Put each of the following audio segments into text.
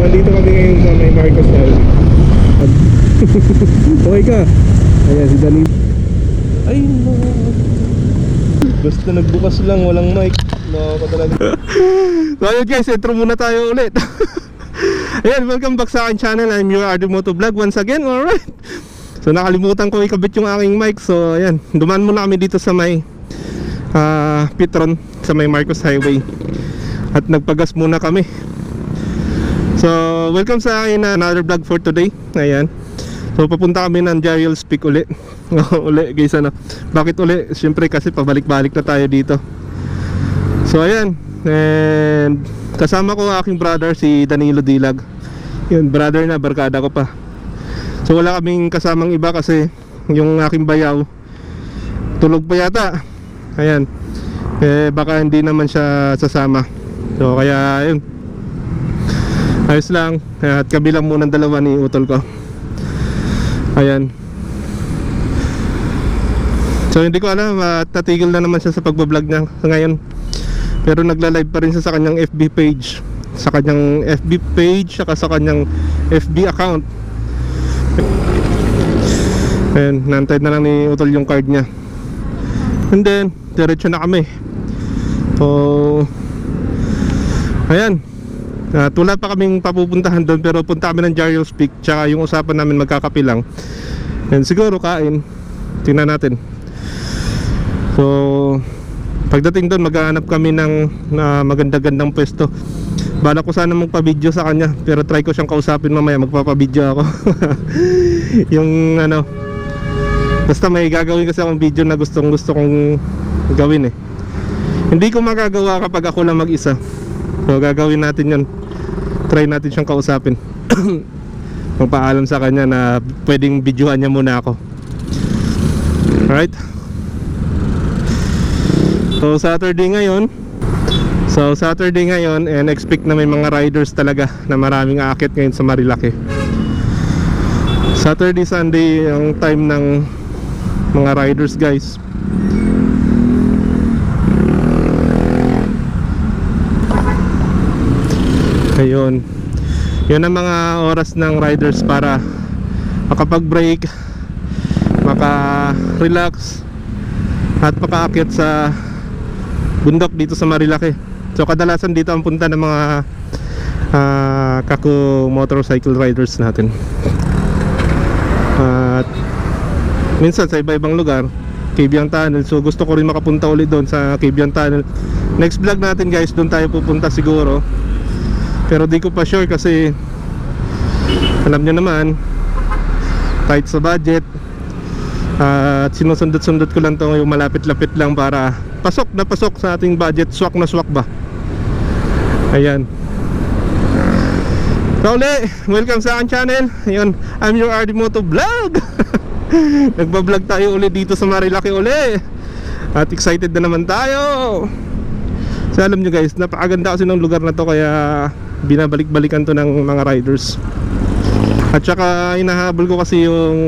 andito kami ngayon sa may Marcos Highway. Okay ka? Ayan si Danilo. Ay no. Basta nagbukas lang, walang mic. Nakaka talaga. So ayun guys, intro muna tayo ulit. Ayan, welcome back sa aking channel. I'm your RD Moto Vlog once again. Alright. So nakalimutan ko ikabit yung aking mic. So ayan, dumaan muna kami dito sa may Petron, sa may Marcos Highway. At nagpagas muna kami. So welcome sa akin another vlog for today. Ayan. So papunta kami ng Jariel Peak uli. Uli guys, ano. Bakit uli? Siyempre kasi pabalik-balik na tayo dito. So ayan. And kasama ko aking brother si Danilo Dilag. Yun, brother na, barkada ko pa. So wala kaming kasamang iba kasi yung aking bayaw tulog pa yata. Ayan. Baka hindi naman siya sasama. So kaya yun, ayos lang. At kabilang muna ng dalawa ni utol ko. Ayan. So hindi ko alam, tatigil na naman siya sa pagbablog niya ngayon. Pero nagla-live pa rin siya sa kanyang FB page. Sa kanyang FB page, saka sa kanyang FB account. Ayan, nantay na lang ni utol yung card niya. And then, diretso na kami. So ayan. At wala pa kaming papupuntahan doon, pero punta kami ng Jariel Peak. Tsaka yung usapan namin magkakape lang. And siguro kain. Tingnan natin. So pagdating doon, maghahanap kami ng maganda-gandang pwesto. Bala ko sana magpa-video sa kanya, pero try ko siyang kausapin mamaya, magpapa-video ako. Yung ano, basta may gagawin kasi akong video na gusto kong gawin eh. Hindi ko magagawa kapag ako lang mag-isa. So gagawin natin yun. Try natin siyang kausapin. Magpaalam sa kanya na pwedeng videohan niya muna ako. Alright. So Saturday ngayon and expect na may mga riders talaga na maraming aakyat ngayon sa Marilaki. Saturday, Sunday ang time ng mga riders guys. Ayun. Yun ang mga oras ng riders para makapag-break, maka-relax at makaakyat sa bundok dito sa Marilaki. So kadalasan dito ang punta ng mga kaku motorcycle riders natin. At minsan sa iba-ibang lugar, Cabian Tunnel. So gusto ko rin makapunta ulit doon sa Cabian Tunnel. Next vlog natin guys, doon tayo pupunta siguro. Pero di ko pa sure kasi alam nyo naman, tight sa budget. At sinusundot-sundot ko lang to yung malapit-lapit lang para pasok na pasok sa ating budget. Swak na swak ba? Ayan. Kauli, welcome sa aking channel. Ayun, I'm your RD Moto Vlog. Nagbablog tayo ulit dito sa Marilaki uli. At excited na naman tayo. So alam nyo guys, napakaganda kasi ng lugar na to, kaya binabalik-balikan to ng mga riders. At saka inahabol ko kasi yung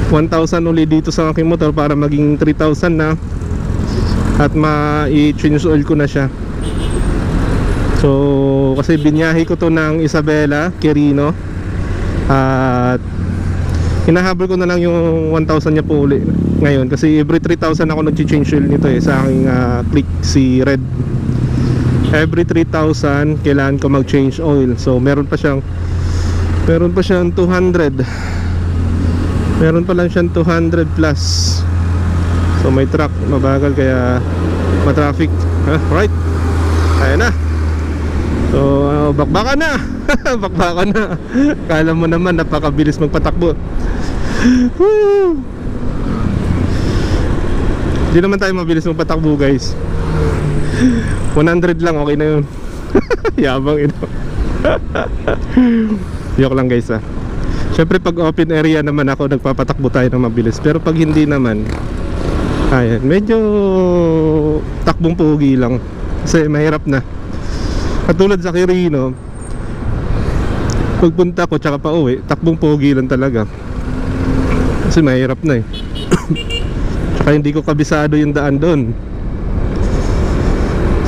1,000 uli dito sa aking motor para maging 3,000 na. At ma-i-change oil ko na siya. So kasi binyahe ko to ng Isabela, Quirino. At hinahabol ko na lang yung 1,000 niya po uli ngayon. Kasi every 3,000 ako nag-change oil nito eh, sa aking click si Red. Every 3,000 kailangan ko mag-change oil. So meron pa siyang 200. Meron pa lang siyang 200 plus. So may truck, mabagal kaya ma-traffic. Right. Ayan na. So bakbakan na. Bakbakan na. Kala mo naman napakabilis magpatakbo. Hindi naman tayo mabilis magpatakbo guys. 100 lang, okay na yun. Yabang ito. Joke lang guys Siyempre pag open area naman ako, nagpapatakbo tayo ng mabilis. Pero pag hindi naman, ayan, medyo takbong pugi lang. Kasi mahirap na. Katulad sa Quirino, pagpunta ko tsaka pa uwi, takbong pugi lang talaga. Kasi mahirap na eh. Tsaka hindi ko kabisado yung daan doon.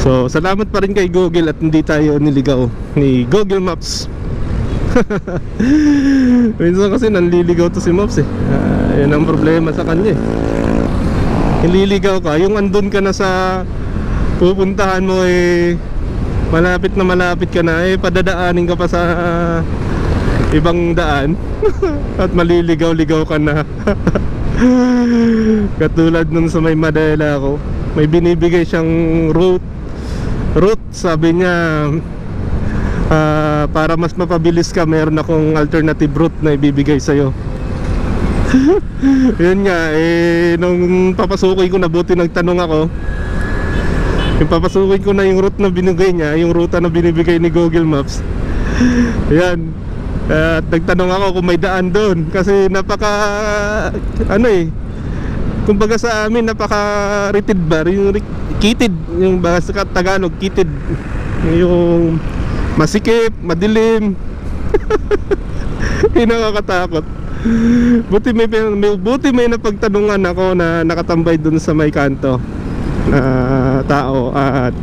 So salamat pa rin kay Google at hindi tayo niligaw ni Google Maps. Minsan kasi nanliligaw to si Maps eh. Yan ang problema sa kanya eh. Nililigaw ka, yung andun ka na sa pupuntahan mo eh, malapit ka na eh, padadaanin ka pa sa ibang daan at maliligaw-ligaw ka na. Katulad nung sa may Madela ko, may binibigay siyang route, sabi niya para mas mapabilis ka, meron akong alternative route na ibibigay sa'yo. Yun nga, eh nung papasukin ko na, buti nagtanong ako. Yung papasukin ko na yung route na binigay niya, yung ruta na binibigay ni Google Maps. Yan. At nagtanong ako kung may daan doon. Kasi napaka, ano eh, kumbaga sa amin, napaka ritid bar. Yung kitid, yung baga sa Tagalog, kitid. Yung masikip, madilim. Yung nakakatakot. Buti may napagtanungan ako na nakatambay dun sa may kanto na tao at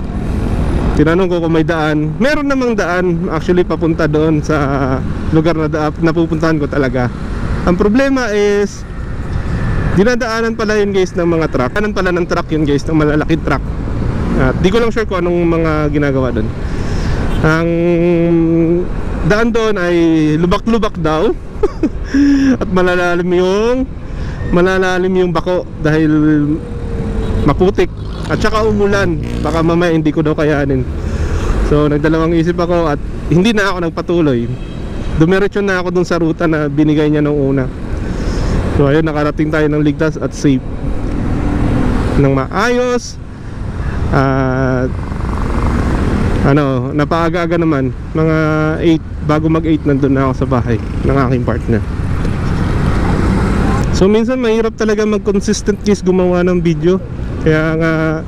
tinanong ko kung may daan. Meron namang daan actually papunta doon sa lugar na napupuntahan ko talaga. Ang problema is dinadaanan pala yun guys ng mga truck. Dinadaanan pala ng truck yun guys, ng malalaking truck. At di ko lang sure kung anong mga ginagawa doon. Ang daan doon ay lubak-lubak daw. At malalalim yung bako dahil maputik at saka umulan, baka mamaya hindi ko daw kayanin. So nagdalawang isip ako at hindi na ako nagpatuloy. Dumiretso na ako dun sa ruta na binigay niya nung una. So ayun, nakarating tayo ng ligtas at safe, ng maayos. At napaaga-aga naman, mga 8, bago mag 8 nandun na ako sa bahay ng aking partner. So minsan mahirap talaga mag-consistent case gumawa ng video. Kaya nga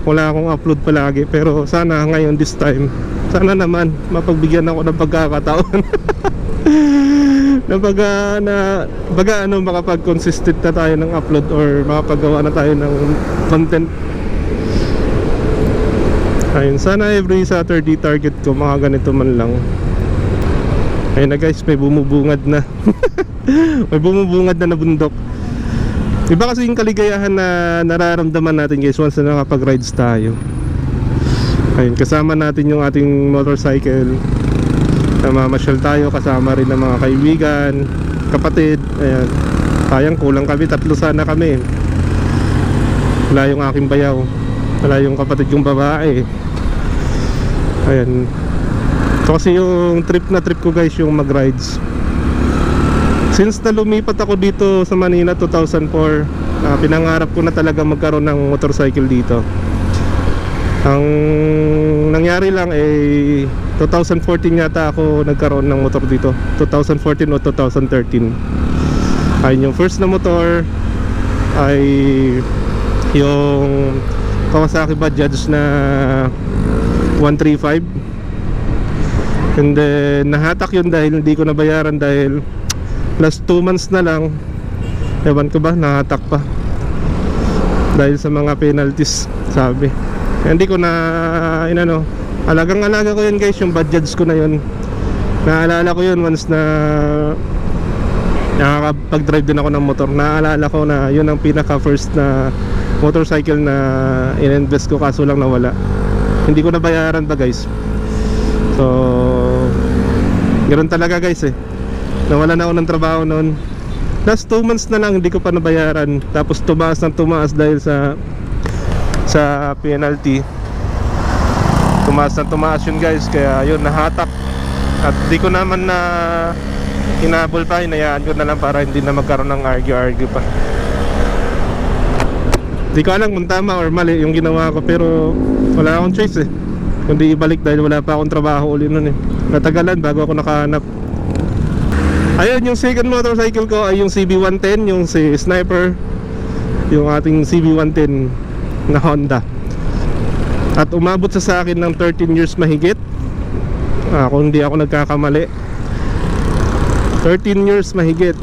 wala akong upload palagi. Pero sana ngayon, this time, sana naman mapagbigyan ako ng pagkakataon na makapag-consistent na tayo ng upload or makapagawa na tayo ng content. Ayun, sana every Saturday target ko mga ganito man lang. Ayun na guys, may bumubungad na. May bumubungad na bundok. Iba kasi yung kaligayahan na nararamdaman natin guys once na nakapag-rides tayo. Ayun, kasama natin yung ating motorcycle. Namamasyal tayo, kasama rin ng mga kaibigan, kapatid. Ayan, sayang kulang kami, 3 sana kami. Wala yung aking bayaw, wala yung kapatid yung babae. Ayan. So kasi yung trip ko guys, yung mag-rides. Since na lumipat ako dito sa Manila 2004, pinangarap ko na talaga magkaroon ng motorcycle dito. Ang nangyari lang 2014 yata ako nagkaroon ng motor dito, 2014 o 2013. Ayun, yung first na motor ay yung Kawasaki Bajaj na 135. And then nahatak yun dahil hindi ko nabayaran, dahil last 2 months na lang, ewan ko ba, nahatak pa dahil sa mga penalties, sabi. Hindi ko na alagang-alaga ko yun guys, yung Bajaj ko na yun. Naalala ko yun once na nakakapag-drive din ako ng motor. Naalala ko na yun ang pinaka first na motorcycle na in-invest ko, kaso lang nawala. Hindi ko nabayaran pa guys. So ganoon talaga guys nawala na ako ng trabaho noon. Last 2 months na lang hindi ko pa nabayaran. Tapos tumaas dahil sa penalty. Tumaas yun guys. Kaya yun, nahatak. At di ko naman na hinabol pa, hinayaan ko na lang para hindi na magkaroon ng argue pa. Di ko alam kung tama or mali yung ginawa ko, pero wala akong choice kundi ibalik dahil wala pa akong trabaho uli nun Natagalan bago ako nakahanap. Ayun, yung second motorcycle ko ay yung CB110, yung si Sniper, yung ating CB110 na Honda. At umabot sa akin ng 13 years mahigit, kung hindi ako nagkakamali. 13 years mahigit.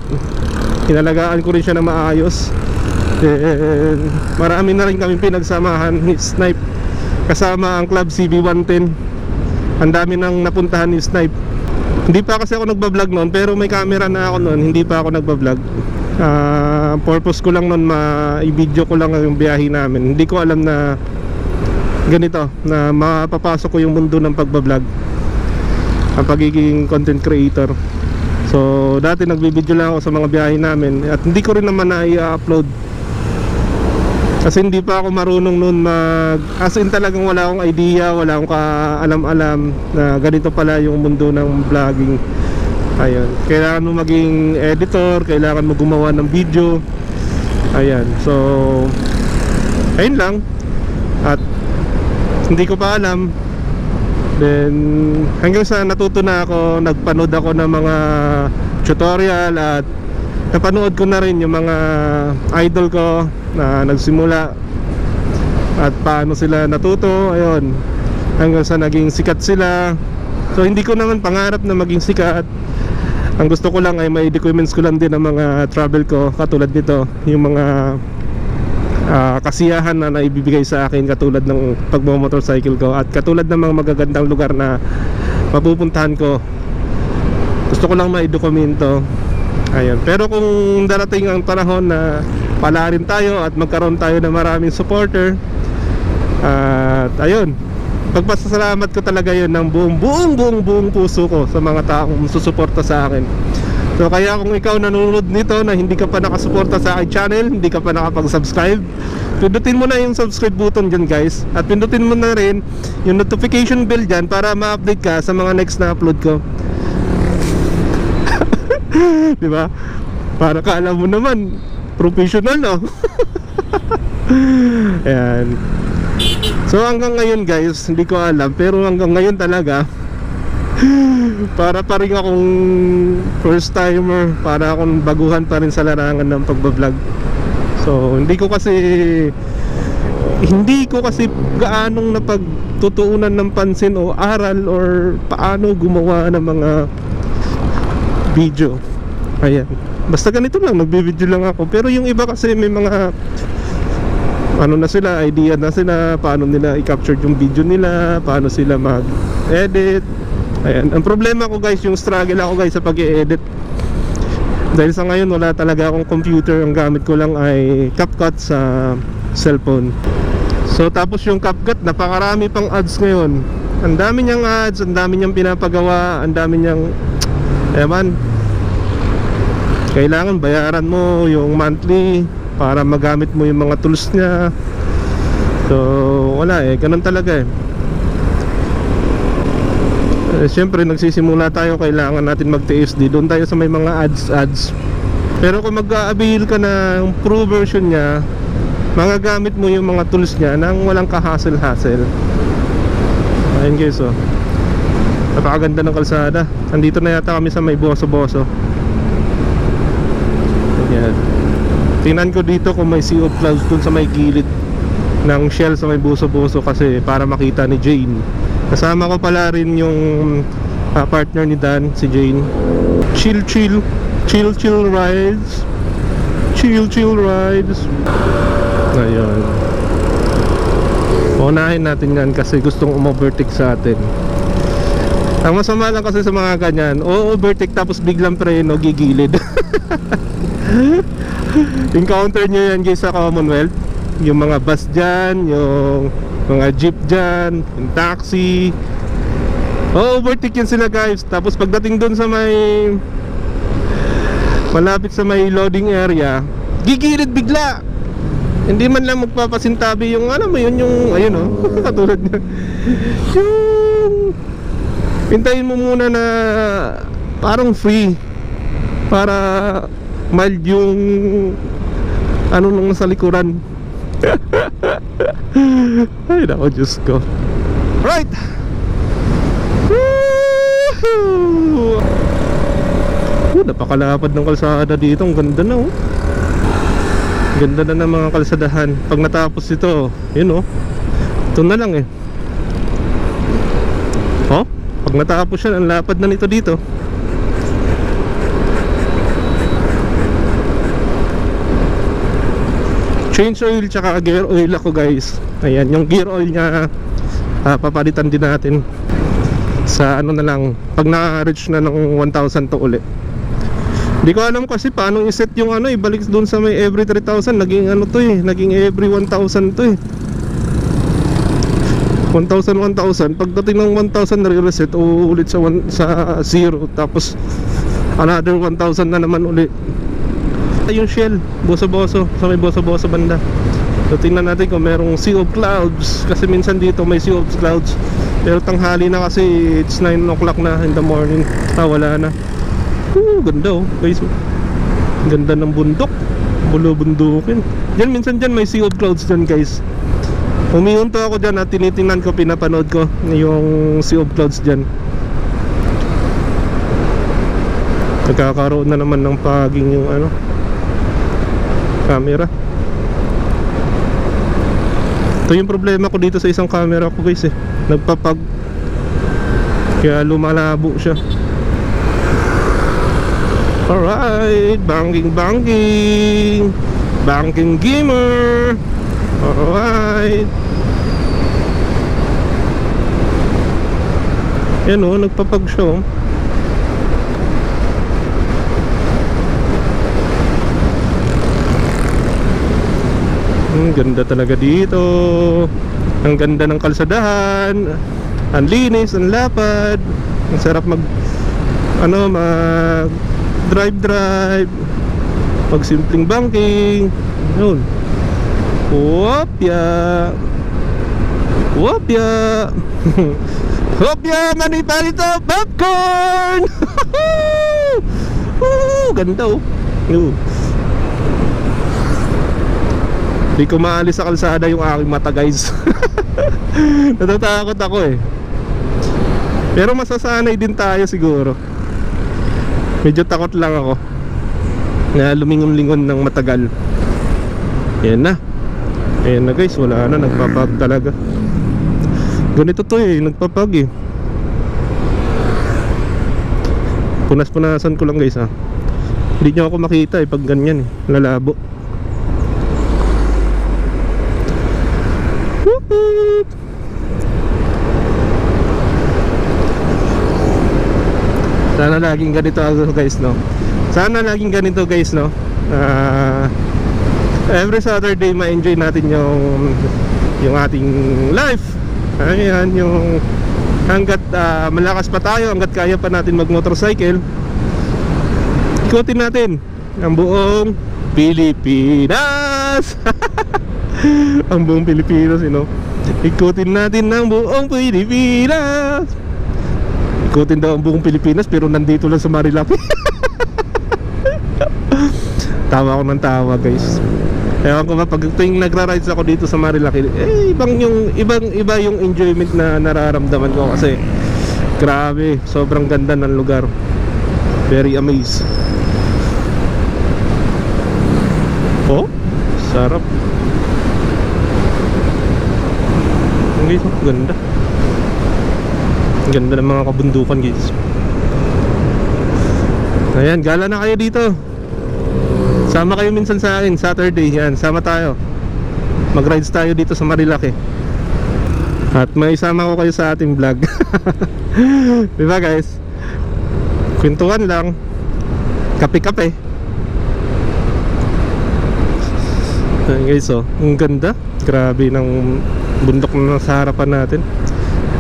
Hinalagaan ko rin siya na maayos. Marami na rin kami pinagsamahan ni Snipe kasama ang Club CB110. Ang dami nang napuntahan ni Snipe. Hindi pa kasi ako nagbablog noon, pero may camera na ako noon, hindi pa ako nagbablog. Purpose ko lang noon, i-video ko lang yung biyahe namin. Hindi ko alam na ganito, na mapapasok ko yung mundo ng pagbablog, ang pagiging content creator. So dati nagbibideo lang ako sa mga biyahe namin, at hindi ko rin naman na i-upload kasi hindi pa ako marunong noon as in talagang wala akong idea, wala akong kaalam-alam na ganito pala yung mundo ng vlogging. Ayun, kailangan mo maging editor, kailangan mo gumawa ng video. Ayan, so ayun lang. At hindi ko pa alam. Then hanggang sa natuto na ako, nagpanood ako ng mga tutorial, at napanood ko na rin yung mga idol ko na nagsimula at paano sila natuto. Ayun, hanggang sa naging sikat sila. So hindi ko naman pangarap na maging sikat. Ang gusto ko lang ay may documents ko lang din ang mga travel ko, katulad nito, yung mga kasiyahan na naibibigay sa akin, katulad ng pagmo-motorcycle ko, at katulad ng mga magagandang lugar na mapupuntahan ko. Gusto ko lang maidokumento. Ayun. Pero kung darating ang panahon na palarin tayo at magkaroon tayo ng maraming supporter, at ayun, pagpasalamat ko talaga yun ng buong puso ko sa mga taong susuporta sa akin. So kaya kung ikaw nanonood nito na hindi ka pa nakasuporta sa aking channel, hindi ka pa nakapag-subscribe, pindutin mo na yung subscribe button dyan guys, at pindutin mo na rin yung notification bell dyan para ma-update ka sa mga next na upload ko. Diba? Para kaalam mo naman, professional, no? Ayan. So hanggang ngayon guys, hindi ko alam, pero hanggang ngayon talaga para pa rin akong first timer, para akong baguhan pa rin sa larangan ng pagbablog. So hindi ko kasi gaanong napagtutuunan ng pansin o aral or paano gumawa ng mga video. Ayan, basta ganito lang, nagbibideo lang ako. Pero yung iba kasi may mga ano na sila, idea na sila, paano nila i-capture yung video nila, paano sila mag-edit. Ayan, ang problema ko guys, yung struggle ako guys sa pag-i-edit. Dahil sa ngayon wala talaga akong computer, ang gamit ko lang ay CapCut sa cellphone. So tapos yung CapCut, napakarami pang ads ngayon. Ang dami niyang ads, ang dami niyang pinapagawa, ang dami niyang ewan. Kailangan bayaran mo yung monthly para magamit mo yung mga tools niya. So wala ganun talaga siyempre nagsisimula tayo, kailangan natin mag-TSD. Doon tayo sa may mga ads. Pero kung mag-a-avail ka ng pro version niya, magagamit mo yung mga tools niya nang walang ka-hassle-hassle. Ayun guys, napakaganda ng kalsada. Andito na yata kami sa may Boso-Boso. Ayan. Tingnan ko dito kung may sea of clouds dun sa may gilid ng Shell sa may Boso-Boso, kasi para makita ni Jane. Kasama ko pala rin yung partner ni Dan, si Jane. Chill rides. Chill rides. Ayun. Unahin natin yan kasi gustong umovertake sa atin. Ang masama lang kasi sa mga ganyan, overtake tapos biglang preno, gigilid. Encounter nyo yan guys sa Commonwealth. Yung mga bus dyan, yung mga jeep dyan, yung taxi, overtake yan sila guys. Tapos pagdating dun sa may malapit sa may loading area, gigilid bigla. Hindi man lang magpapasintabi yung alam mo yun, yung ayun katulad na yung hintayin mo muna na parang free para mild yung ano nung nasa likuran. Ay nako, Diyos ko. Right. Napakalapad ng kalsada dito. Ang ganda na Ganda na ng mga kalsadahan. Pag natapos ito, yun ito na lang pag natapos yan, ang lapad na nito dito. change oil tsaka gear oil ako guys. Ayan, yung gear oil nya papalitan din natin sa ano na lang, pag na-reach na ng 1,000 to ulit. Hindi ko alam kasi paano i-set yung ano, ibalik doon sa may every 3,000. Naging ano to eh, naging every 1,000 to eh. 1,000. Pagdating ng 1,000 nare-reset, uulit sa 0. Tapos another 1,000 na naman ulit. Yung shell, boso-boso, sa may boso-boso banda. So tingnan natin kung merong sea of clouds. Kasi minsan dito may sea of clouds, pero tanghali na kasi, it's 9 o'clock na in the morning. Wala na. Ganda oh guys. Ganda ng bundok, bulubundukin. Diyan minsan dyan may sea of clouds dyan guys. Umiunto ako dyan at tinitingnan ko, pinapanood ko yung sea of clouds dyan. Nagkakaroon na naman ng paging yung ano, camera. Ito yung problema ko dito sa isang camera ko guys eh, nagpapag, kaya lumalabo siya. Alright, banking gamer. Alright. Yan o, nagpapag siya. Ganda talaga dito. Ang ganda ng kalsadahan. Ang linis, ang lapad. Ang sarap mag drive, mag simpleng banking. Yun. Wopya Hopya manipalito popcorn. Ganda oh. Di ko maalis sa kalsada yung aking mata guys. Natatakot ako eh. Pero masasanay din tayo siguro. Medyo takot lang ako na lumingon-lingon ng matagal. Ayan na guys, wala na, nagpapag talaga. Ganito to eh, nagpapag eh. Punas-punasan ko lang guys ha. Hindi nyo ako makita eh pag ganyan eh, lalabo. Sana laging ganito guys no. Sana laging ganito guys no. Every Saturday ma-enjoy natin yung ating life. Ayan, yung hanggat malakas pa tayo, hanggat kaya pa natin mag-motorcycle, ikutin natin ang buong Pilipinas. Ang buong Pilipinas, you know. Ikutin natin ang buong Pilipinas. Ikutin daw ang buong Pilipinas pero nandito lang sa Marilaki. Tawa ako ng tawa guys. Ewan ko ba, pag tuwing nagra-rides ako dito sa Marilaki, iba yung enjoyment na nararamdaman ko. Kasi grabe, sobrang ganda ng lugar. Very amazed. Oh, sarap. Ang ganda. Ang ganda ng mga kabundukan guys. Ayan, gala na kayo dito. Sama kayo minsan sa akin, Saturday yan, sama tayo. Mag-rides tayo dito sa Marilaki. At may isama ko kayo sa ating vlog. Diba guys? Kwentuhan lang, kape-kape. Ayan guys oh, ang ganda. Grabe ng bundok na nasa harapan natin.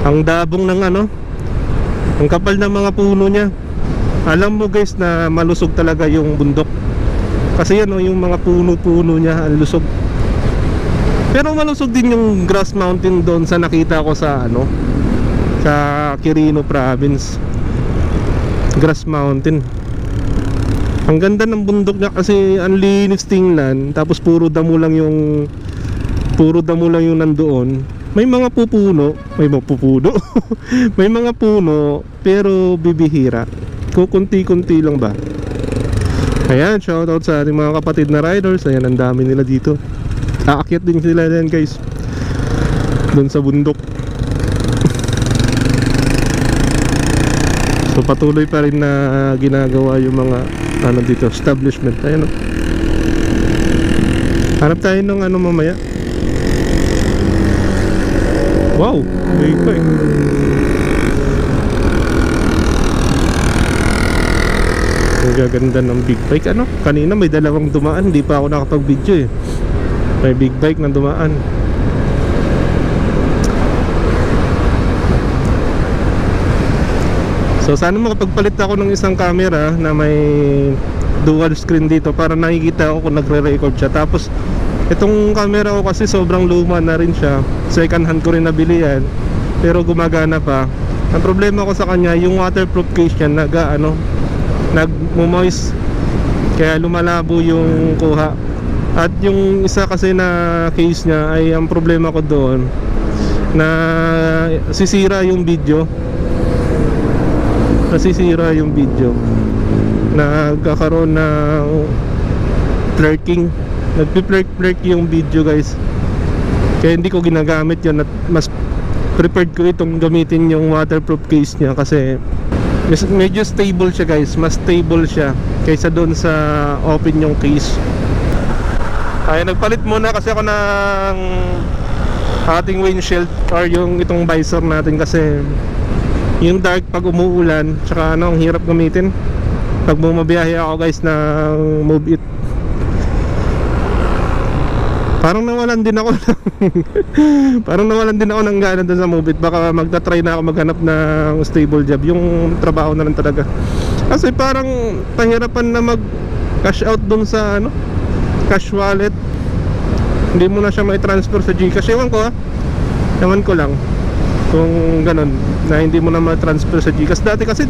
Ang dabong ng ano, ang kapal ng mga puno niya. Alam mo guys na malusog talaga yung bundok. Kasi yan yung mga puno-puno niya, ang lusog. Pero malusog din yung Grass Mountain doon sa nakita ko sa ano, sa Quirino Province. Grass Mountain. Ang ganda ng bundok niya kasi ang linis tingnan. Tapos puro damo lang yung nandoon. May mga pupuno, may mga pupuno. May mga puno pero bibihira. Kukunti-kunti lang ba. Ayan, shoutout sa ating mga kapatid na riders. Ayan, ang dami nila dito. Aakyat din sila yan guys, doon sa bundok. So patuloy pa rin na ginagawa yung mga ano dito, establishment. Ayan o. Hanap tayo nung ano mamaya. Wow, big bike. Ang gaganda ng big bike. Ano? Kanina may dalawang dumaan, hindi pa ako nakapag-video eh. May big bike na dumaan. So sana makapagpalit ako ng isang camera na may dual screen dito para nakikita ko kung nagre-record siya. Tapos itong camera ko kasi sobrang luma na rin siya. Second hand ko rin nabili yan, pero gumagana pa. Ang problema ko sa kanya, yung waterproof case niya nagmo-moist, kaya lumalabo yung kuha. At yung isa kasi na case niya ay ang problema ko doon na sisira yung video. Nasisira yung video, nagkakaroon ng flirting, nagpi-flirt yung video guys. Kaya hindi ko ginagamit yun, at mas preferred ko itong gamitin yung waterproof case niya kasi medyo stable siya guys, mas stable siya kaysa doon sa open yung case. Ay, nagpalit muna kasi ako ng ating windshield or yung itong visor natin kasi yung dark pag umuulan, tsaka ano, ang hirap gamitin pag bumabiyahe ako guys ng Move It. Parang nawalan din ako parang nawalan din ako ng gana doon sa Move It. Baka magta-try na ako maghanap ng stable job, yung trabaho na lang talaga. Kasi parang pahirapan na mag cash out doon sa ano, cash wallet. Hindi mo na siya may transfer sa GCash. Ewan ko lang kung ganun, na hindi mo na ma-transfer sa GCash. Dati kasi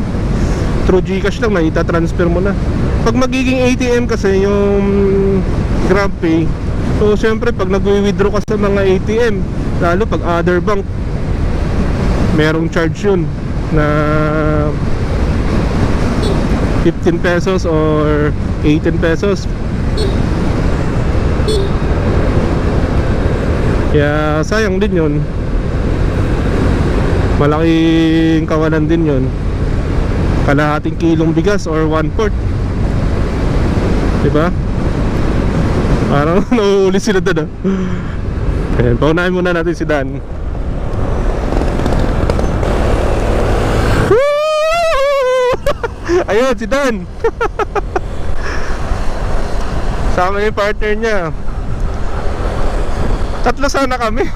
through GCash lang na ita-transfer mo na. Pag magiging ATM kasi yung GrabPay, so syempre pag nag-withdraw ka sa mga ATM, lalo pag other bank, merong charge yun na 15 pesos or 18 pesos. Kaya sayang din yun. Malaking kawalan din yun. Kalahating kilong bigas or 1/4, diba? Parang nauulit sila doon. Ayan, paunahin muna natin si Dan. Ayun, si Dan. Sama yung partner niya. Tatlo sana kami.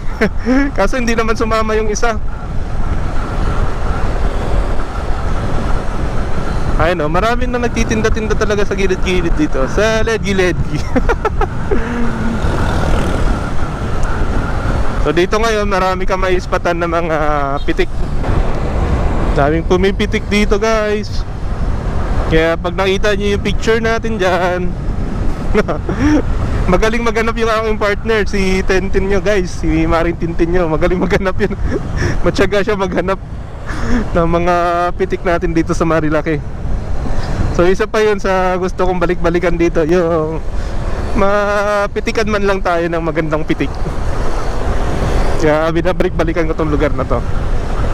Kaso hindi naman sumama yung isa. Ayun o, marami na nagtitinda-tinda talaga sa gilid-gilid dito. Sa ledgi-ledgi. So dito ngayon, marami ka maispatan ng mga pitik. Daming pumipitik dito guys. Kaya pag nakita nyo yung picture natin dyan, magaling maghanap yung aking partner, si Tintin nyo guys, si Maring Tintin nyo. Magaling maghanap yun. Matyaga siya maghanap ng mga pitik natin dito sa Marilaki. So isa pa yun sa gusto kong balik-balikan dito, yung mapitikan man lang tayo ng magandang pitik. Kaya binabalik-balikan ko tong lugar na to.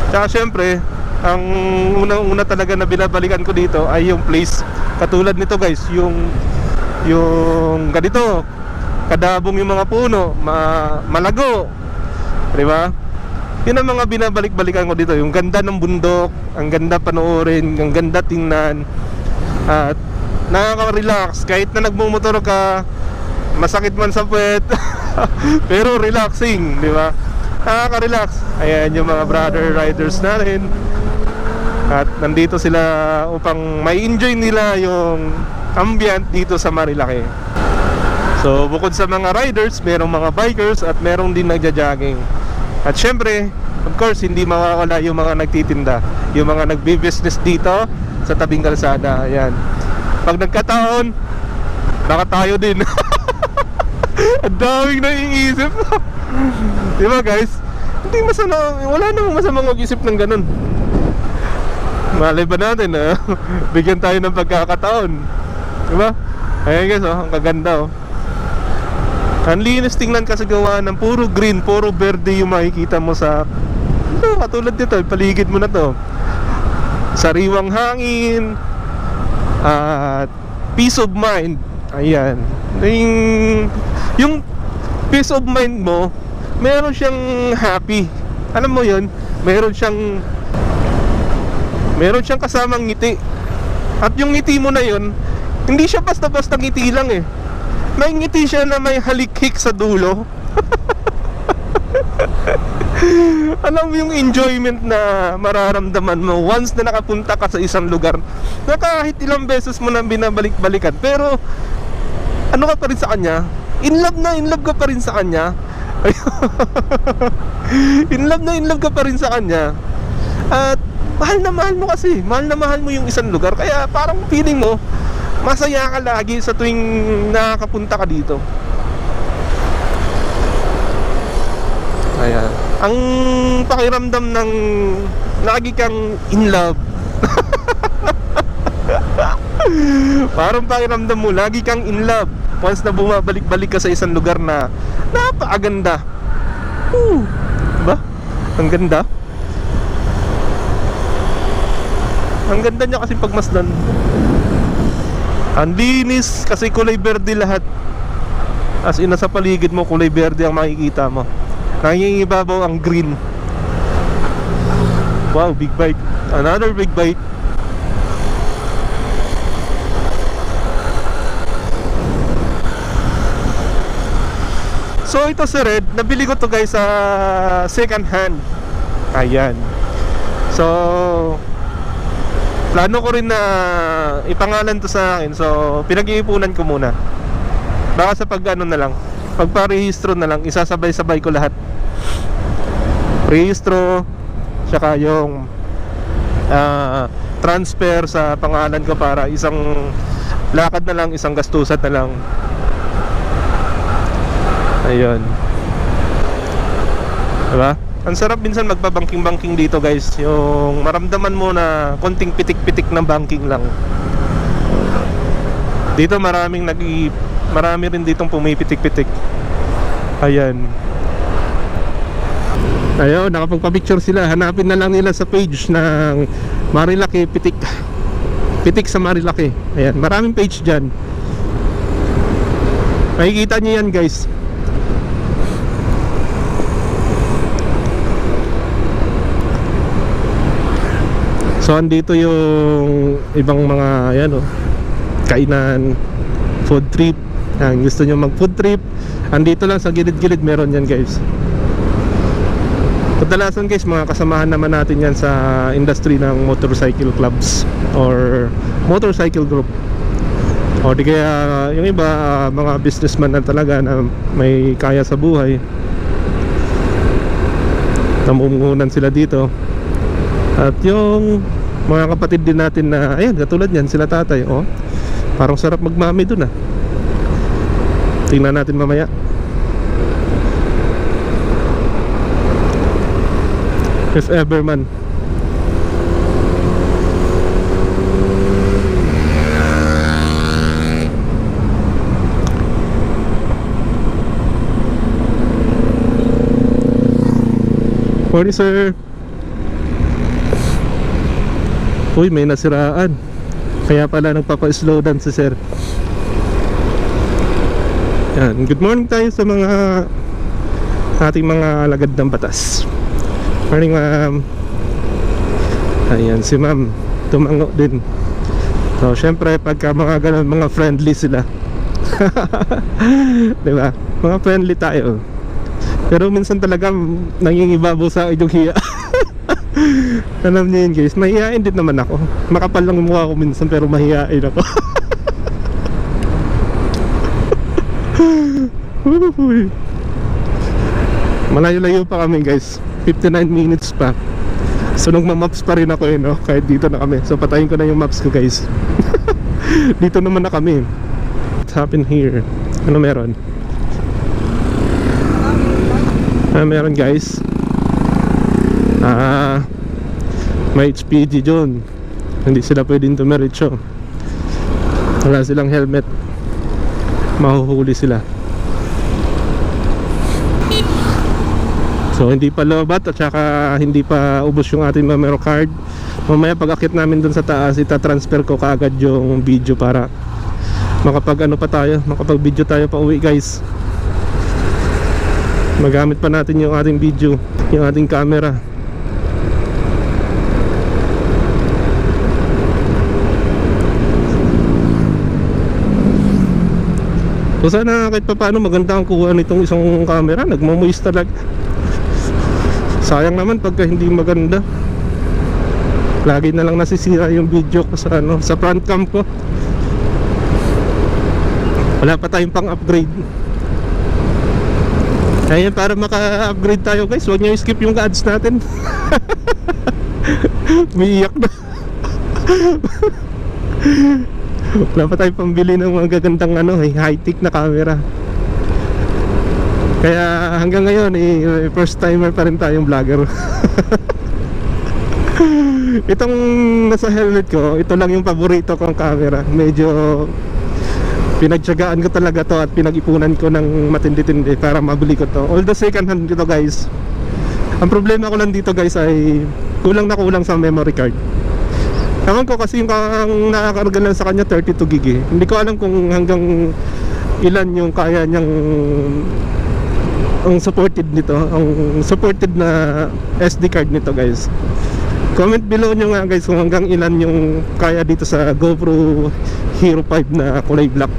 Tsaka syempre, ang unang-una talaga na binabalikan ko dito ay yung place. Katulad nito guys, yung ganito, kadabong yung mga puno, malago, diba? Yun ang mga binabalik-balikan ko dito. Yung ganda ng bundok, ang ganda panoorin, ang ganda tingnan, at nakaka-relax. Kahit na nagmumotor ka, masakit man sa puwet pero relaxing, diba? Nakaka-relax. Ayan yung mga brother riders natin. At nandito sila upang may enjoy nila yung ambient dito sa Marilaki. So bukod sa mga riders, merong mga bikers at merong din nagja-jogging. At syempre, of course, hindi mawawala yung mga nagtitinda, yung mga nagbi-business dito sa tabing kalsada. Ayan. Pag nagkataon, baka tayo din. Ang daming naiisip. Diba guys? Hindi masama, wala namang masamang mag-isip ng ganun. Malay ba natin, bigyan tayo ng pagkakataon. Diba? Ayan guys, ang kaganda. Ang linis tingnan kasi gawa ng puro green, puro verde yung makikita mo sa katulad dito, paligid mo na to. Sariwang hangin at peace of mind. Ayan. yung peace of mind mo, meron siyang happy. Alam mo yun, meron siyang kasamang ngiti. At yung ngiti mo na yun, hindi siya basta-basta ngiti lang eh. May ngiti siya na may halikhik sa dulo. Alam mo yung enjoyment na mararamdaman mo once na nakapunta ka sa isang lugar na kahit ilang beses mo nang binabalik-balikan, pero ano ka pa rin sa kanya, in love ka pa rin sa kanya. in love ka pa rin sa kanya. At mahal na mahal mo kasi, mahal na mahal mo yung isang lugar. Kaya parang feeling mo masaya ka lagi sa tuwing nakakapunta ka dito. Kaya ang pakiramdam ng lagi kang in love. Parang pakiramdam mo lagi kang in love once na bumabalik-balik ka sa isang lugar na napakaganda. Diba? Ang ganda. Ang ganda niya kasi pagmasdan. Ang linis kasi kulay berde lahat. As in, sa paligid mo kulay berde ang makikita mo. Nangingibabaw ang green. Wow, big bite. Another big bite. So ito si Red, nabili ko to guys sa second hand. Ayan. So plano ko rin na ipangalan to sa akin. So pinag-iipunan ko muna. Baka sa pag-ano na lang, pagparehistro na lang, isasabay-sabay ko lahat. Rehistro, saka yung transfer sa pangalan ko para isang lakad na lang, isang gastusan na lang. Ayun. Diba? Ang sarap minsan magbabanking-banking dito guys. Yung maramdaman mo na konting pitik-pitik ng banking lang. Dito marami rin ditong pumipitik-pitik. Ayan. Ayun, nakapagpa-picture sila. Hanapin na lang nila sa page ng Marilaki Pitik. Pitik sa Marilaki. Ayan, maraming page dyan. Makikita nyo yan guys. So andito yung ibang mga ayan, kainan, food trip. Yan, gusto nyo mag food trip, andito lang sa gilid-gilid meron yan guys. Kadalasan guys, mga kasamahan naman natin yan sa industry ng motorcycle clubs or motorcycle group. O di kaya yung iba, mga businessman na talaga na may kaya sa buhay, namumuhunan sila dito. At yung mga kapatid din natin na ayan, katulad yan, sila tatay, parang sarap magmami dun ah. Tingnan natin mamaya. If ever man. Morning sir. Uy, may nasiraan. Kaya pala nagpapa-slow down si sir. Yan. Good morning tayo sa mga ating mga alagad ng batas. Morning ma'am. Ayan si ma'am, tumango din. So syempre pagka mga ganun, mga friendly sila. Diba? Mga friendly tayo. Pero minsan talaga nangingibabaw sa akin yung hiya. Alam niyo yun guys, mahihain din naman ako. Makapal lang yung mukha ko minsan pero mahihain ako. Malayo-layo pa kami guys, 59 minutes pa. So nagma-maps pa rin ako kahit dito na kami. So patayin ko na yung maps ko guys. Dito naman na kami. What's happened here? Ano meron? Meron guys, may HPG dyan. Hindi sila pwedeng tumiritso. Wala silang helmet, mahuhuli sila. So hindi pa lobat at saka hindi pa ubos yung ating memory card. Mamaya pag akit namin dun sa taas, itatransfer ko kaagad yung video para makapag video tayo pa uwi guys. magamit pa natin yung ating video, yung ating camera. So sana kahit pa paano maganda ang kuha nitong isang camera. Nagmamoist talaga. Sayang naman pagka hindi maganda. Lagi na lang nasisira yung video ko sa sa front cam ko. Wala pa tayong pang upgrade. Kaya para maka-upgrade tayo guys, huwag nyo skip yung ads natin. Umiiyak na. Wala pa tayong pambili ng mga gagandang high-tech na camera. Kaya hanggang ngayon first timer pa rin tayong vlogger. Itong nasa helmet ko, ito lang yung paborito kong camera. Medyo pinagtiyagaan ko talaga to at pinag-ipunan ko ng matindi-tindi para mabili ko to. Although second hand dito guys. Ang problema ko lang dito guys ay kulang na kulang sa memory card. Ewan ko kasi yung nakakarga lang sa kanya 32 gig eh. Hindi ko alam kung hanggang ilan yung kaya niyang ang supported nito, ang supported na SD card nito guys. Comment below nyo nga guys kung hanggang ilan yung kaya dito sa GoPro Hero 5 na kulay black.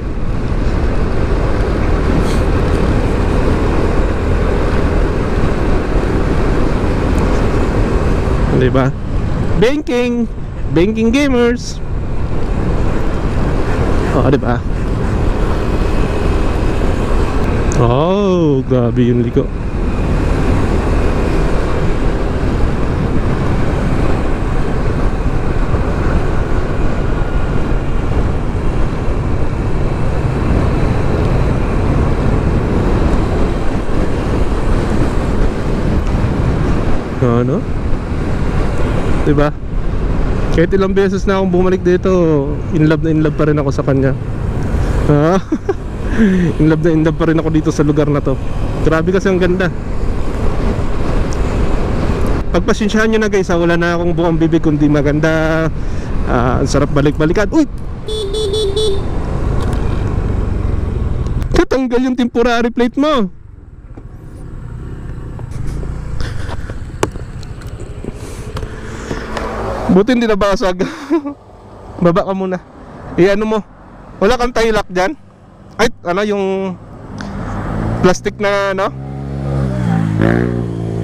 Diba? Banking gamers. Oh, diba? Oh, grabe yung liko. Ano? Diba? Kahit ilang beses na akong bumalik dito, in love pa rin ako sa kanya. in love pa rin ako dito sa lugar na to. Grabe kasi ang ganda. Pagpasensyahan nyo na guys, wala na akong buong bibig kundi maganda. Ang sarap balik-balikan. Uy! Tatanggal yung temporary plate mo. Buti hindi nabasag. Baba ka muna. Ano mo? Wala kang tie lock dyan? Ay, yung plastic na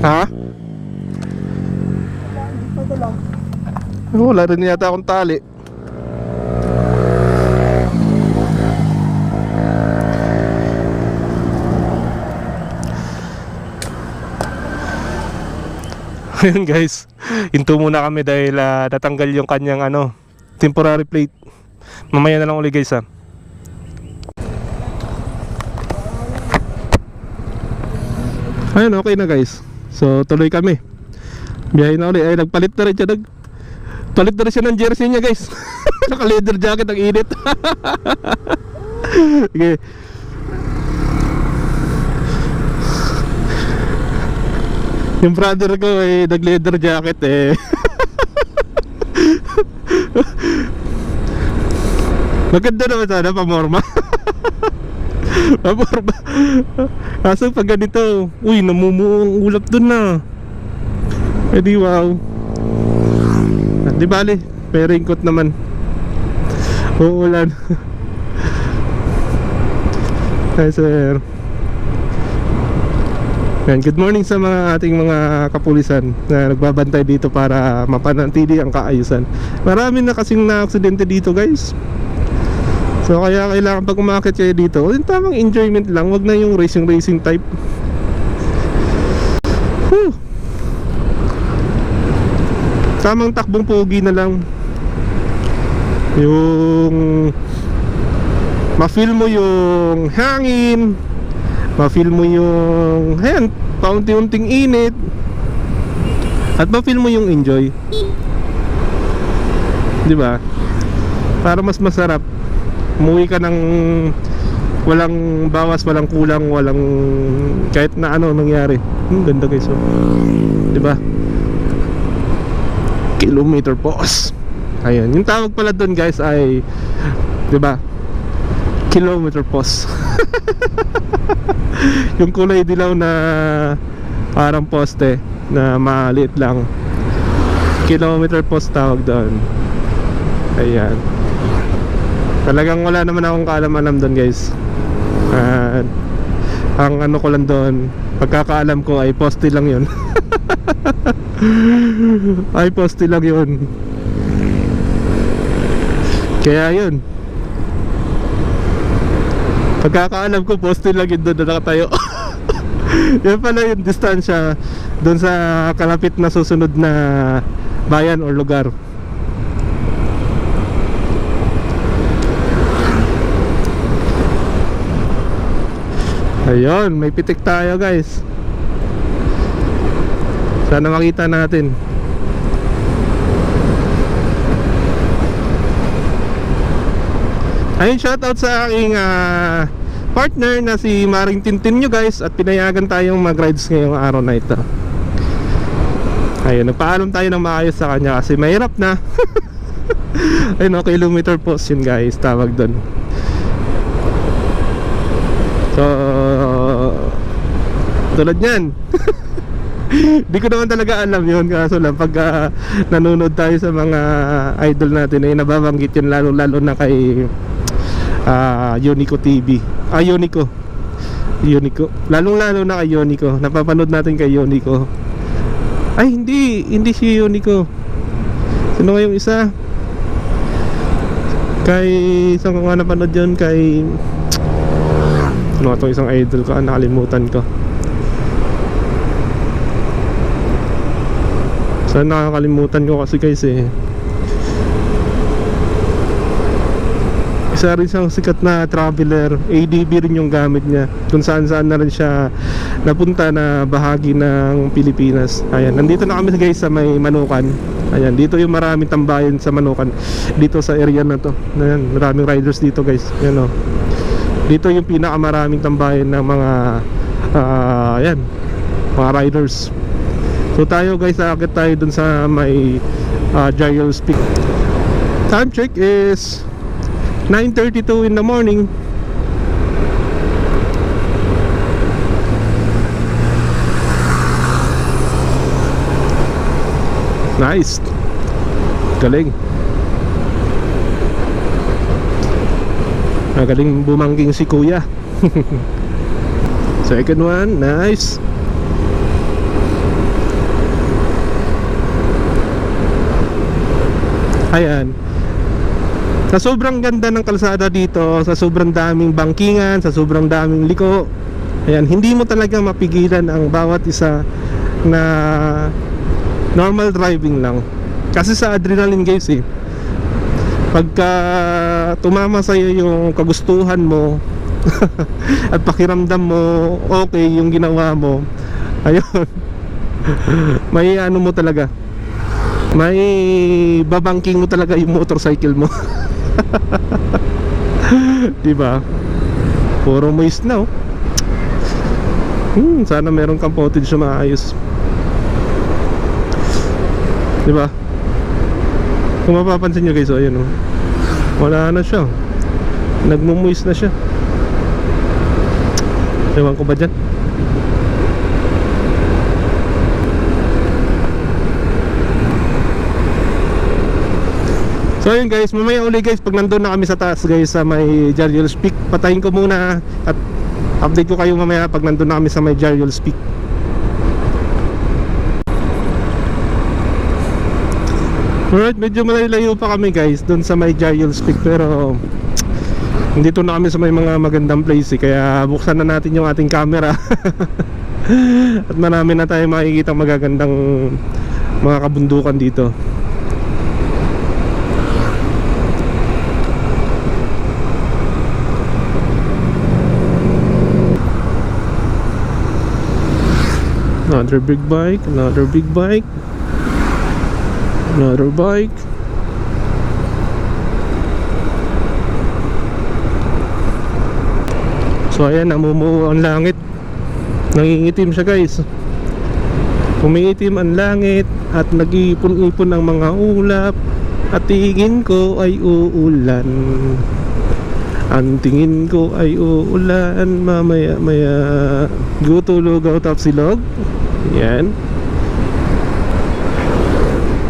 Ha? Wala rin yata akong tali. Ayun guys, hinto muna kami dahil natanggal yung kanyang temporary plate. Mamaya na lang ulit guys ha. Ayun, okay na guys. So tuloy kami. Biyahe na ulit. Ay, nagpalit na rin siya. Palit na rin siya ng jersey niya guys. Naka leather jacket, ang init. Okay. Yung brother ko nag leather jacket maganda naman sana pamorma. Pamorma. Kaso pag ganito, uy, namumuong ulap dun na. Di wow. Di bale, may raincoat naman. Uulan. Hi sir. Good morning sa mga ating mga kapulisan na nagbabantay dito para mapanatili ang kaayusan. Marami na kasing na-aksidente dito guys. So kaya kailangan pag umakit kayo dito, yung tamang enjoyment lang, wag na yung racing type. Tamang takbong pogi na lang. Yung ma-feel mo yung hangin, ma-feel mo yung paunti-unting init, at ma-feel mo yung enjoy. Diba? Para mas masarap, umuwi ka ng walang bawas, walang kulang, walang kahit na nangyari. Ganda guys. Diba? Kilometer pause. Ayun, yung tawag pala doon guys ay, diba, kilometer pause. Yung kulay dilaw na parang poste na maliit lang. Kilometer post tawag doon. Ayan. Talagang wala naman akong kaalam-alam doon, guys. Ang ano ko lang doon, pagkakaalam ko ay poste lang yun. Ay poste lang yun. Kaya yun, pagkakaalam ko poste lang yun doon na nakatayo. Yan pala yung distansya doon sa kalapit na susunod na bayan or lugar. Ayun, may pitik tayo, guys. Sana makita natin. Ayun, shoutout sa aking partner na si Maring Tintin nyo, guys. At pinayagan tayong mag-rides ngayong araw na ito. Ayun, nagpaalam tayo ng maayos sa kanya kasi mahirap na. Ayun, kilometer post yun, guys, tawag doon. So, tulad yan. Di ko naman talaga alam yun. Kaso lang pag nanonood tayo sa mga idol natin ay nababanggit yun, lalo na kay Unico TV. Unico, lalong na kay Unico. Napapanood natin kay Unico. Ay hindi si Unico. Sino nga yung isa? Kay saan ko nga napanood yun? Kay ano itong isang idol ko, nakalimutan ko. Saan nakakalimutan ko kasi, guys, eh. Isa rin siyang sikat na traveler. ADB rin yung gamit niya. Kung saan na rin siya napunta na bahagi ng Pilipinas. Ayan, nandito na kami, guys, sa may Manukan. Ayan, dito yung maraming tambayan sa Manukan. Dito sa area na to. Ayan, maraming riders dito, guys. Ayan, oh. Dito yung pinakamaraming tambayan ng mga ayan, mga riders. So tayo, guys, aakit tayo dun sa may Giles Peak. Time check is 9:32 in the morning. Nice. Galing. Magaling bumangking si kuya. Second one, nice. Ayan. Sa sobrang ganda ng kalsada dito, sa sobrang daming bangkingan, sa sobrang daming liko, ayan, hindi mo talaga mapigilan ang bawat isa na normal driving lang. Kasi sa adrenaline, guys, eh, pagka tumama sa'yo yung kagustuhan mo at pakiramdam mo okay yung ginawa mo, ayun, may ano mo talaga, may babangking mo talaga yung motorcycle mo. Diba? Puro moist na, oh. Sana meron kang footage na maayos. Diba? Kung mapapansin nyo, guys, oh, ayun, oh. Wala na siya. Nagmumoist na siya. Ewan ko ba dyan? So ayun, guys, mamaya uli, guys, pag nandun na kami sa taas, guys, sa may Giles Peak, patayin ko muna at update ko kayo mamaya pag nandun na kami sa may Giles Peak. Alright, medyo malayo pa kami, guys, dun sa may Giles Peak, pero dito na kami sa may mga magandang place, eh, kaya buksan na natin yung ating camera. At marami na tayo makikita magagandang mga kabundukan dito. Another big bike, another big bike, another bike. So ayan, namumuo ang langit. Nangingitim siya, guys. Umiitim ang langit at nag-iipon-ipon ang mga ulap. At tingin ko ay uulan. Ang tingin ko ay uulan mamaya maya. Gutulog out of silog. Yan.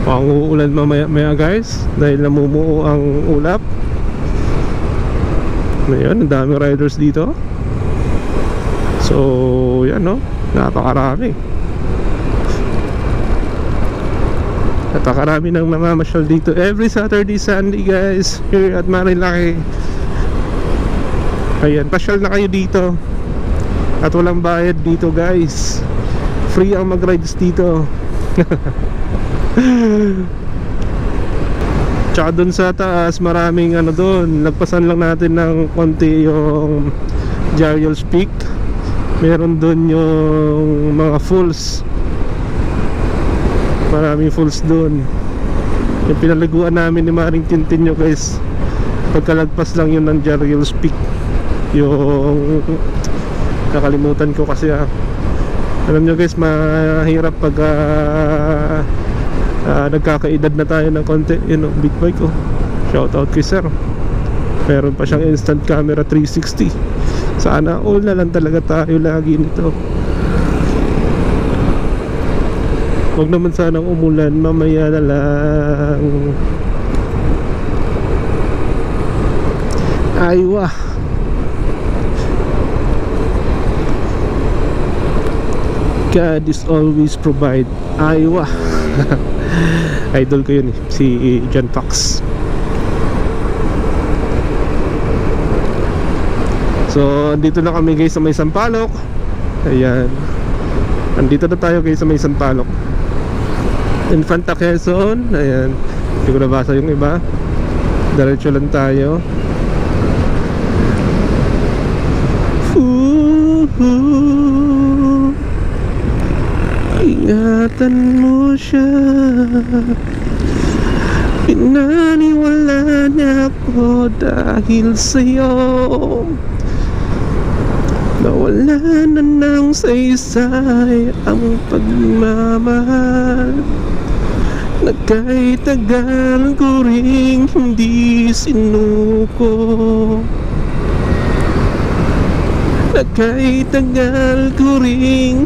Ang uulan mamaya maya guys, dahil namumuo ang ulap. Ngayon, ang daming riders dito. So yan no, napakarami. Napakarami ng namamasyal dito every Saturday, Sunday guys, here at Marilaki. Ayan, pasyal na kayo dito. At walang bayad dito guys. Free ang mag-rides dito. Tsaka dun sa taas, maraming ano dun. Nagpasan lang natin ng konti yung Jariel's Peak. Meron dun yung mga falls. Maraming falls dun. Yung pinalaguan namin ni Maring Tintin nyo guys, pagkalagpas lang yun ng Jariel's Peak. Yung nakalimutan ko kasi alam nyo guys, mahirap pag nagkakaedad na tayo ng konti. Yun big bike oh. Shout out kay sir. Meron pa siyang instant camera 360. Sana all na lang talaga tayo lagi nito. Huwag naman sanang umulan, mamaya na lang. Aywa. God is always provide. Aywa. Idol ko yun si John Fox. So andito na kami guys sa may Sampaloc. Ayan, andito na tayo guys sa may Sampaloc, Infanta Quezon. Ayan, hindi ko nabasa yung iba. Diretso lang tayo. Ingatan mo siya. Pinaniwala niya ako dahil sa'yo. Nawala na ng saysay ang pagmamahal. Nagkay-tagal ko ring hindi sinuko. Nagkay-tagal ko ring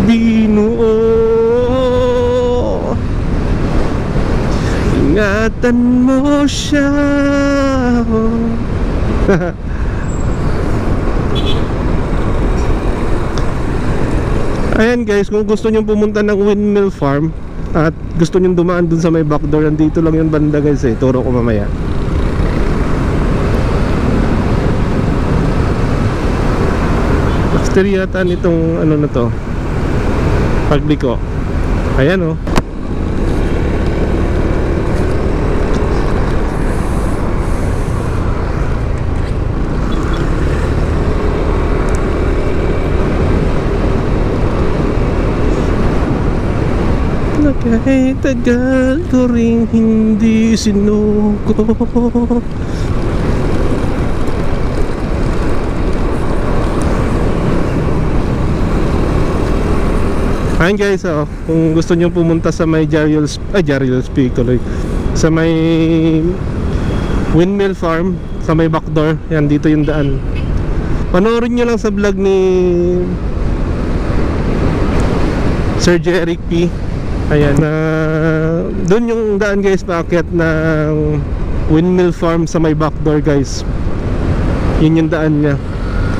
binuo. Ingatan mo siya. Ayan guys, kung gusto nyo pumunta ng Windmill Farm at gusto nyo dumaan dun sa may backdoor, nandito lang yung banda guys eh. Turo ko mamaya. After yata nitong ano na to, pagliko. Ayan oh. Kahit tagal ko ring hindi sinuko. Ayan guys, kung gusto nyo pumunta sa may Jariel's Peak tuloy, sa may Windmill Farm, sa may backdoor, yan dito yung daan. Panoorin nyo lang sa vlog ni Sir Jeric P. Ayan, doon yung daan guys, paakyat ng Windmill Farm sa may backdoor guys. Yun yung daan niya.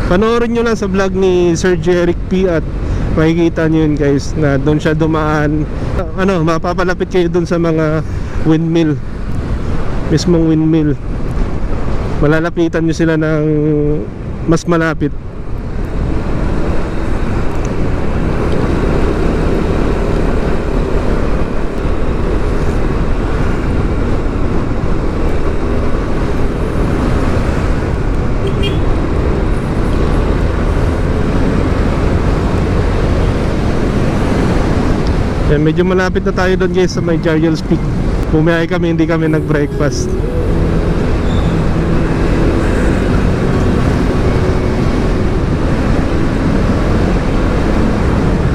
Panoorin nyo lang sa vlog ni Sir Jeric P at makikita nyo yun guys, na doon siya dumaan. Mapapalapit kayo doon sa mga windmill, mismong windmill. Malalapitan nyo sila ng mas malapit. Yan, medyo malapit na tayo doon guys sa may Jariel's Peak. Bumiyahe kami, hindi kami nag-breakfast.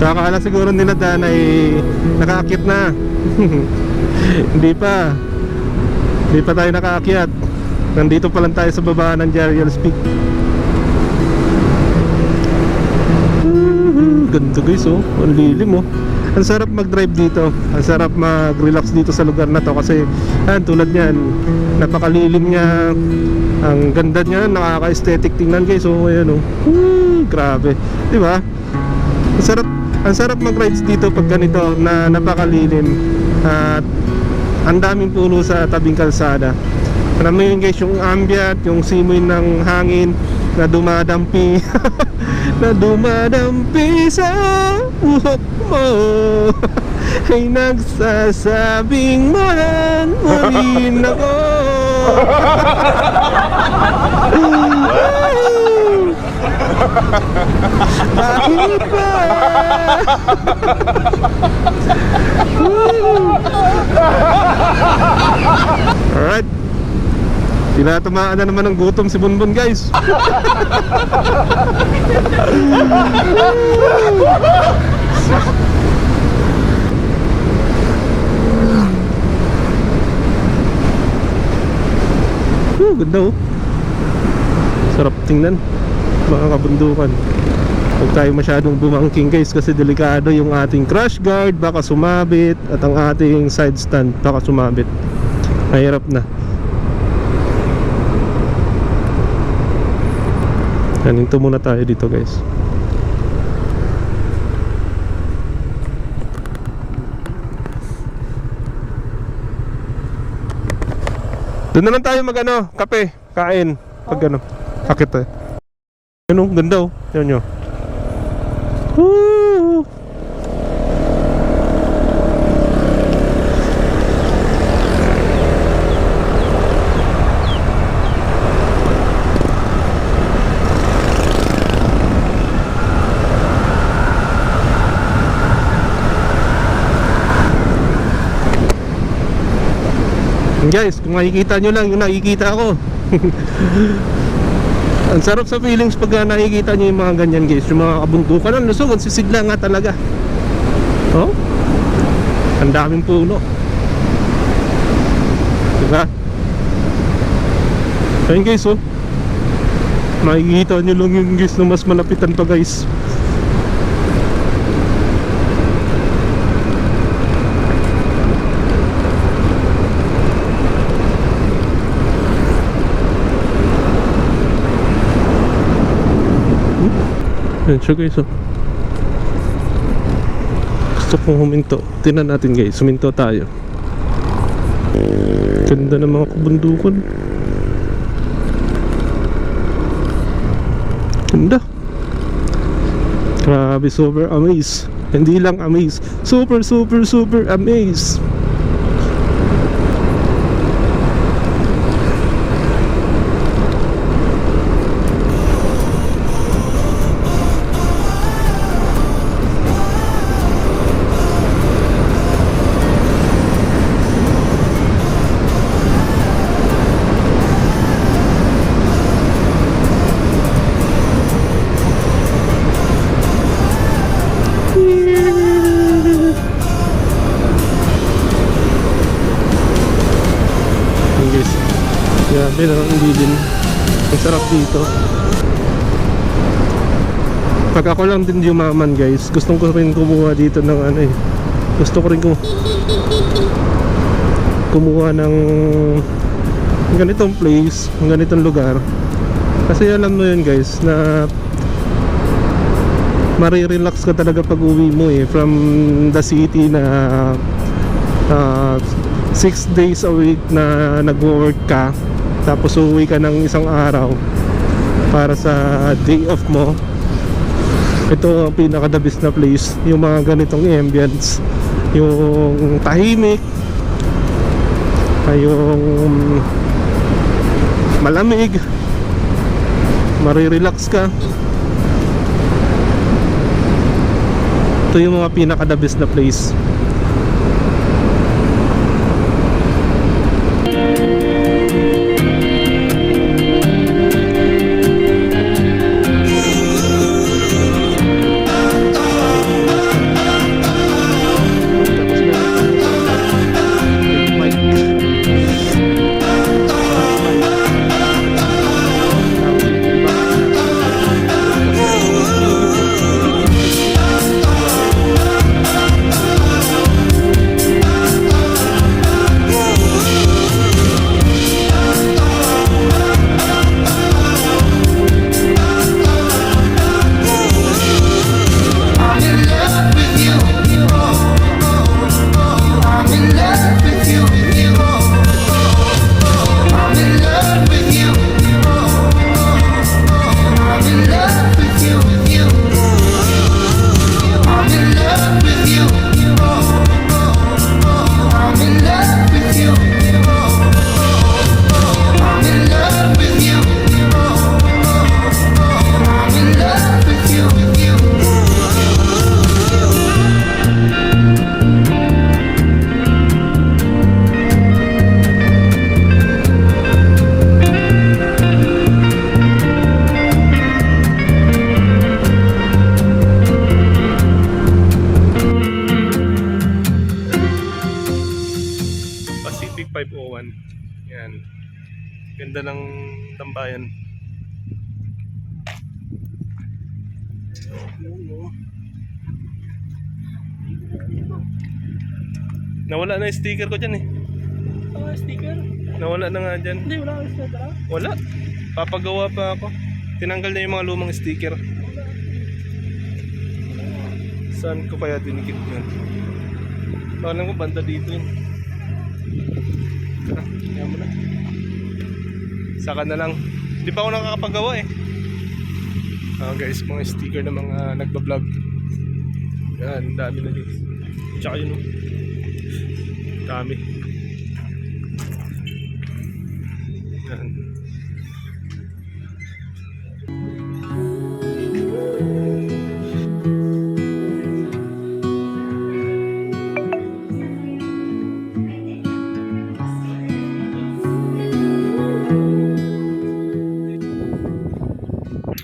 Kakala siguro nila Dan ay nakaakyat na. Hindi pa tayo nakaakyat. Nandito pa lang tayo sa baba ng Jeriel's Peak. Ganda guys, oh. Ang lilim, oh. Ang sarap mag-drive dito. Ang sarap mag-relax dito sa lugar na to. Kasi tulad niyan, napakalilim niya. Ang ganda niya, nakaka-aesthetic tingnan guys. So ayan, oh. Grabe, di ba? Ang sarap mag-rides dito pag ganito na napakalilim. At ang daming puno sa tabing kalsada. Alam mo yun guys, yung ambient, yung simoy ng hangin na dumadampi na dumadampi sa buhok mo ay nagsasabing mahal mo rin ako. Bakit ba? Alright, tinatamaan na naman ng gutom si Bonbon guys. Ganda, oh. Sarap tingnan, mga kabundukan. Huwag tayo masyadong bumangking guys, kasi delikado yung ating crash guard, baka sumabit. At ang ating side stand, baka sumabit. Mahirap na. Hinto muna tayo dito guys. Doon na lang tayo kape, kain. Pag akit tayo. Ano, ganda, oh. Yan nyo. Woo! Guys, kung makikita nyo lang yung nakikita ko. Ang sarap sa feelings pag nakikita nyo yung mga ganyan guys, yung mga kabundukan ng Luzon. Ang sisigla nga talaga. Oh, ang daming puno, diba? Ayun guys, oh, makikita nyo lang yung guys na mas malapitan pa guys. Yan siya guys, oh. Gusto kong huminto. Tingnan natin guys, huminto tayo. Ganda ng mga kabundukan. Ganda. Grabe, super amazed. Hindi lang amazed, super amazed. Grabe na ang bilin. Ang sarap dito. Pag ako lang din yumaman guys, gusto ko rin kumuha dito ng gusto ko rin kumuha ng ganitong place, ng ganitong lugar. Kasi alam mo yun guys, na marirelax ka talaga pag uwi mo from the city na 6 days a week na nag-work ka. Tapos uwi ka ng isang araw para sa day off mo. Ito ang pinaka the best na place. Yung mga ganitong ambience, yung tahimik, yung malamig, marirelax ka. Ito yung mga pinaka the best na place. Yan. Ganda ng tambayan. Nawala na yung sticker ko dyan eh. Sticker? Nawala na nga dyan. Hindi, wala akong sticker. Wala. Papagawa pa ako. Tinanggal na yung mga lumang sticker. Saan ko kaya dinikit yun? Alam ko banda dito yun. Tara, kaya mo na. Saka na lang. Di pa ako nakakapagawa eh. Guys, mga sticker ng mga nagbablog. Yan, dami na dito. Tsaka yun oh. Dami. Yan.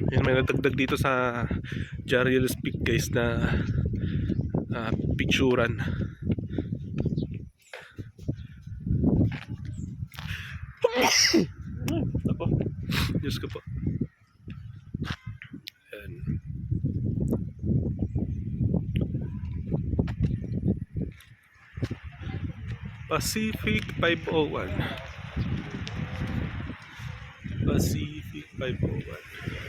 Yan, may natagdag dito sa Jariel's Peak guys na picturan. Ako, Diyos ko po. Yan. Pacific 501. Pacific 501.